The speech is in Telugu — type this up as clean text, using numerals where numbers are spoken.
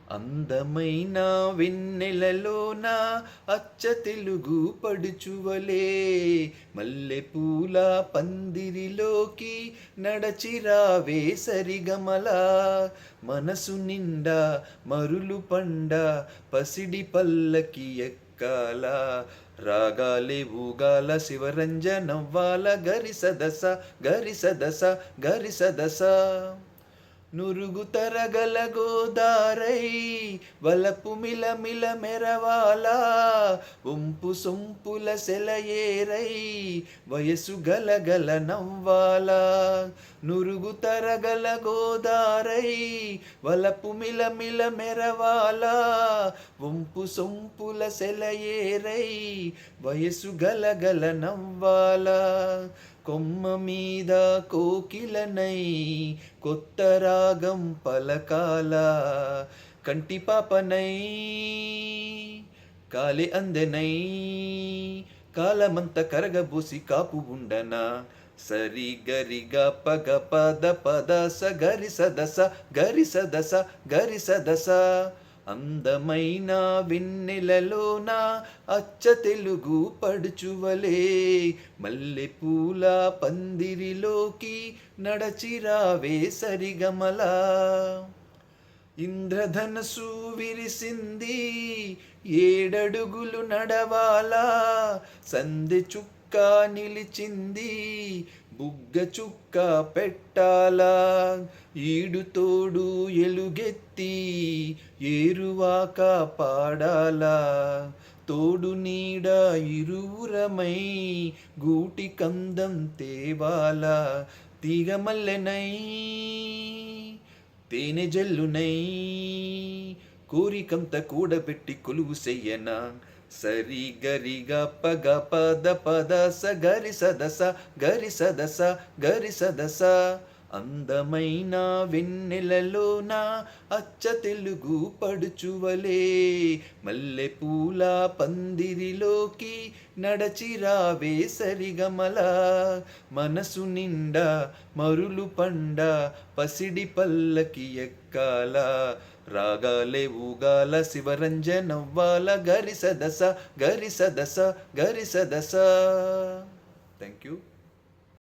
అందమైన వెన్నెలలోన అచ్చ తెలుగు పడుచువలే మల్లెపూల పందిరిలోకి నడచిరావే సరిగమల మనసు నిండా మరులు పండ పసిడి పల్లకి ఎక్కాల రాగాలే ఊగాల శివరంజనవ్వాల గరిసదస గరిసదస గరిసదస నురుగు తరగల గోదారై వలపు మిలమిల మెరవాలా వంపు సొంపుల సెలయేరై వయసు గలగల నవ్వాలా నురుగు తరగల గోదారై వలపు మిలమిల మెరవాలా వంపు సొంపుల సెలయేరై వయసు గలగల నవ్వాలా కొమ్మ మీద కోకిలనై కొత్త రాగం పలకాల కంటి పాపనై కాలి అందెనై కాలమంత కరగబూసి కాపు ఉండనా సరి గరిగ పగ పద పద స గరి సదస గరి సదస గరి సదస అందమైన వెన్నెలలోన అచ్చ తెలుగు పడుచువలే మల్లెపూల పందిరిలోకి నడచిరావే సరిగమల ఇంద్రధనసు విరిసింది ఏడడుగులు నడవాలా సందె చుక్క నిలిచింది బుగ్గ చుక్క పెట్టాలా ఈడు తోడు ఎలుగెత్తి ఏరువాక పాడాలా తోడు నీడ ఇరువురమై గూటి కందం తేవాలా తీగమల్లెనై తేనె జల్లునై కోరికంత కూడబెట్టి కొలువు చెయ్యనా సరి గరిగ పగ పద పద స గరి సదస గరి సదస గరి సదస అందమైన వెన్నెలలోన అచ్చ తెలుగు పడుచువలే మల్లెపూల పందిరిలోకి నడచిరావే సరిగమల మనసు నిండా మరులు పండ పసిడి పల్లకి ఎక్కాల రాగాలే ఊగాల శివరంజనవ్వాల గరి సదస గరి సదస గరి సదస థ్యాంక్ యూ.